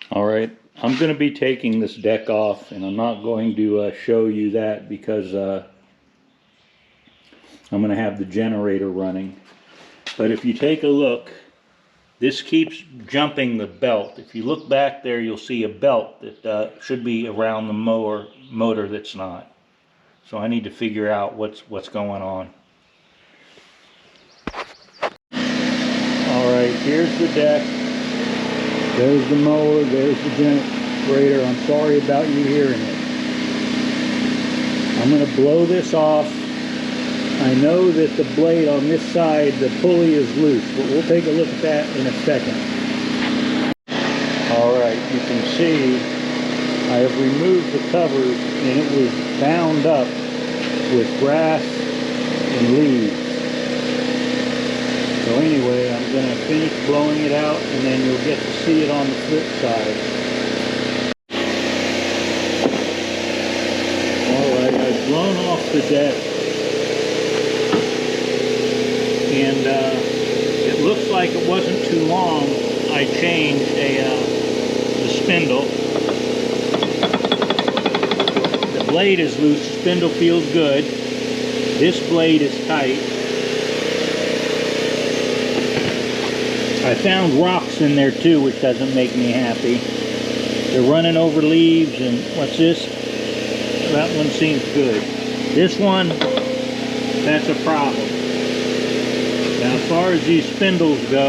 Alright, I'm going to be taking this deck off, and I'm not going to show you that because I'm going to have the generator running. But if you take a look, this keeps jumping the belt. If you look back there, you'll see a belt that should be around the motor that's not. So I need to figure out what's going on. Alright, here's the deck. There's the mower, there's the generator. I'm sorry about you hearing it. I'm going to blow this off. I know that the blade on this side, the pulley is loose, but we'll take a look at that in a second. Alright, you can see I have removed the covers and it was bound up with grass and leaves. So anyway, I'm going to finish blowing it out and then you'll get to see it on the flip side. Alright, I've blown off the deck and it looks like it wasn't too long. I changed the spindle. The blade is loose, the spindle feels good. This blade is tight. I found rocks in there too, which doesn't make me happy. They're running over leaves, and what's this? That one seems good. This one, that's a problem. Now as far as these spindles go,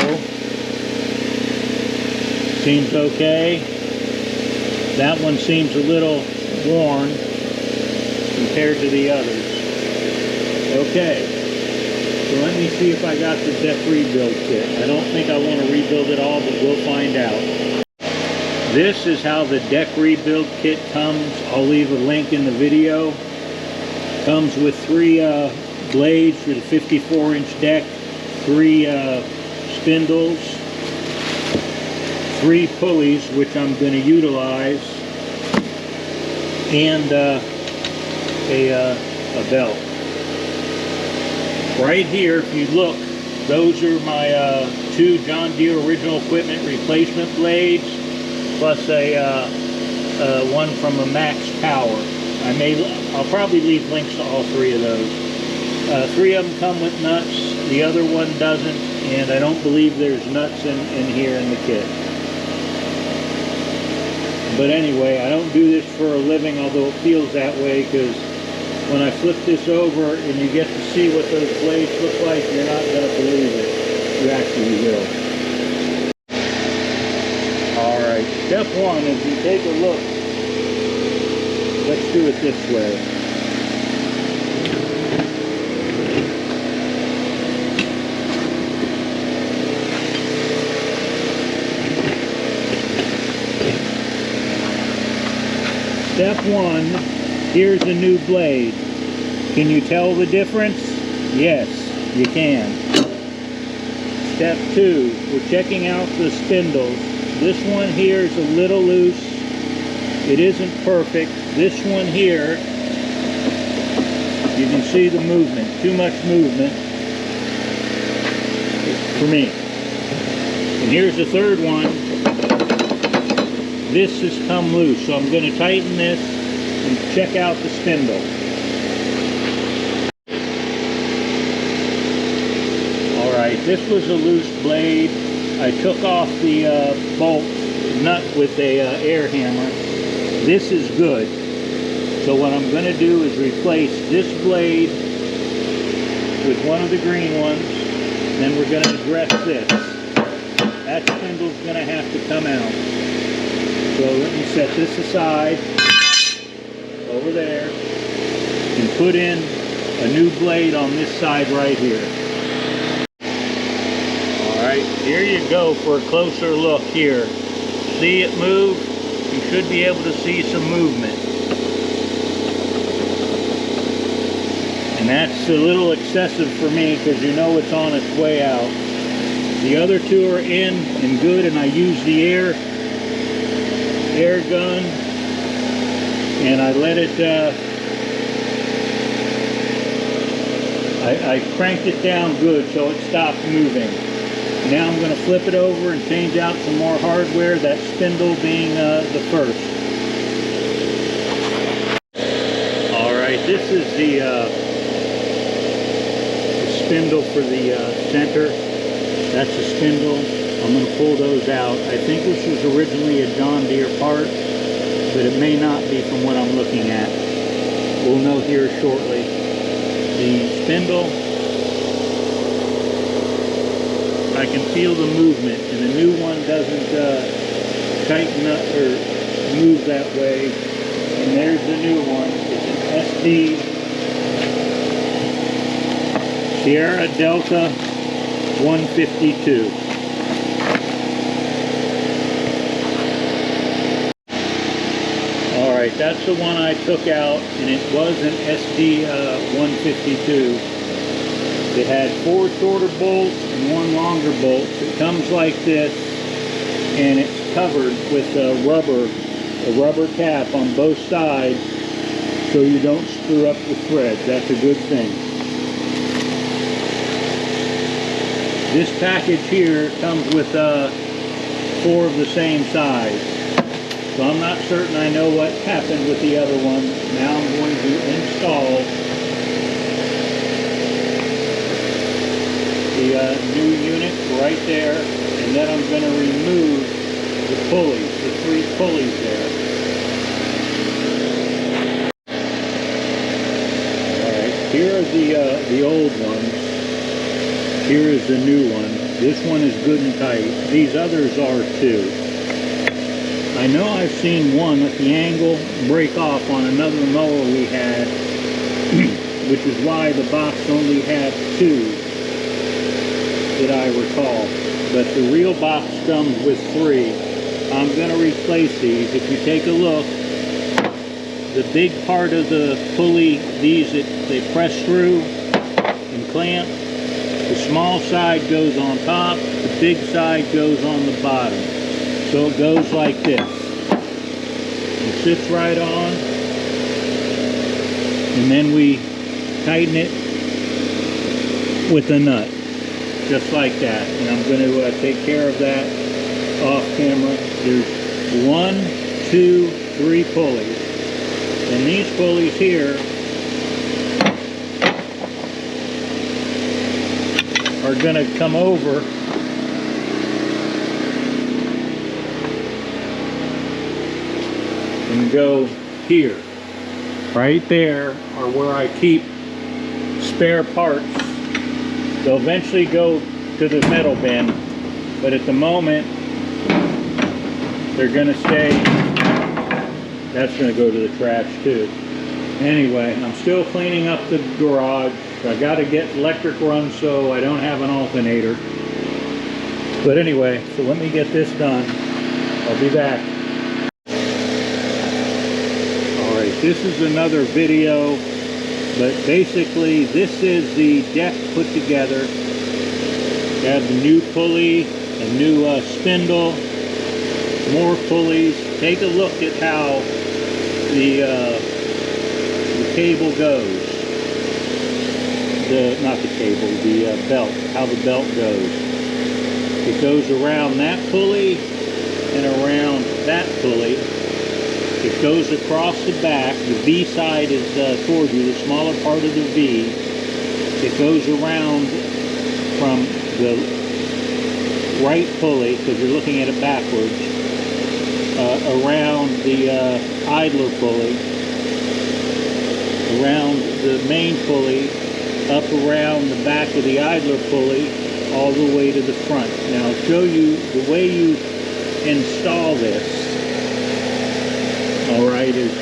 seems okay. That one seems a little worn compared to the others. Okay. So let me see if I got the deck rebuild kit. I don't think I want to rebuild it all, but we'll find out. This is how the deck rebuild kit comes. I'll leave a link in the video. Comes with 3 blades for the 54-inch deck, 3 spindles, 3 pulleys, which I'm going to utilize, and a belt. Right here, if you look, those are my 2 John Deere original equipment replacement blades, plus one from a Max Power. I'll probably leave links to all 3 of those. 3 of them come with nuts, the other one doesn't, and I don't believe there's nuts in here in the kit. But anyway, I don't do this for a living, although it feels that way, because when I flip this over and you get to see what those blades look like, you're not going to believe it. You actually will. Alright, step 1, as you take a look, let's do it this way. Step 1. Here's a new blade. Can you tell the difference? Yes, you can. Step 2, we're checking out the spindles. This one here is a little loose. It isn't perfect. This one here, you can see the movement. Too much movement for me. And here's the third one. This has come loose, so I'm going to tighten this and check out the spindle. Alright, this was a loose blade. I took off the bolt nut with a air hammer. This is good. So what I'm going to do is replace this blade with one of the green ones, and then we're going to address this. That spindle's going to have to come out. So let me set this aside over there and put in a new blade on this side right here. Alright, here you go for a closer look here. See it move? You should be able to see some movement. And that's a little excessive for me because you know it's on its way out. The other 2 are in and good, and I use the air gun, and I let it I cranked it down good so it stopped moving. Now I'm going to flip it over and change out some more hardware, that spindle being the first. Alright, this is the spindle for the center. That's the spindle. I'm going to pull those out. I think this was originally a John Deere part, but it may not be from what I'm looking at. We'll know here shortly. The spindle, I can feel the movement, and the new one doesn't tighten up or move that way. And there's the new one. It's an SD Sierra Delta 152. Alright, that's the one I took out, and it was an SD 152. It had 4 shorter bolts and 1 longer bolt. It comes like this, and it's covered with a rubber cap on both sides so you don't screw up the threads. That's a good thing. This package here comes with 4 of the same size. So I'm not certain I know what happened with the other one. Now I'm going to install the new unit right there, and then I'm going to remove the pulleys, the 3 pulleys there. Alright, here are the old ones. Here is the new one. This one is good and tight. These others are too. I know I've seen one at the angle break off on another mower we had, which is why the box only had 2 that I recall. But the real box comes with 3. I'm going to replace these. If you take a look, the big part of the pulley, these that they press through and clamp, the small side goes on top, the big side goes on the bottom. So it goes like this. It sits right on, and then we tighten it with a nut, just like that. And I'm going to take care of that off camera. There's 1, 2, 3 pulleys. And these pulleys here are going to come over and go here. Right there are where I keep spare parts. They'll eventually go to the metal bin, but at the moment they're going to stay. That's going to go to the trash too. Anyway, I'm still cleaning up the garage. I got to get electric run so I don't have an alternator. But anyway, so let me get this done. I'll be back. Alright, this is another video, but basically this is the deck put together. You have the new pulley, a new spindle, more pulleys. Take a look at how the cable goes. Not the cable, the belt, how the belt goes. It goes around that pulley and around that pulley. It goes across the back. The V side is toward you, the smaller part of the V. It goes around from the right pulley, because you're looking at it backwards, around the idler pulley, around the main pulley, up around the back of the idler pulley, all the way to the front. Now I'll show you the way you install this. Alright, is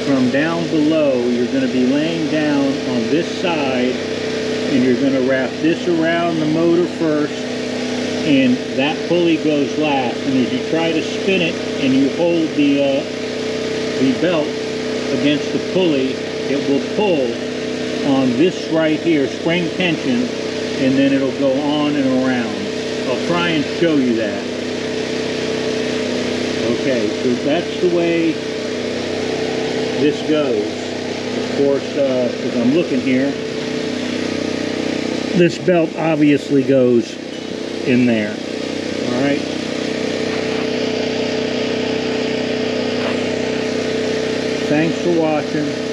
from down below, you're going to be laying down on this side, and you're going to wrap this around the motor first, and that pulley goes last. And as you try to spin it and you hold the belt against the pulley, it will pull on this right here, spring tension, and then it'll go on and around. I'll try and show you that. Okay, so that's the way this goes. Of course, as I'm looking here, this belt obviously goes in there. All right. Thanks for watching.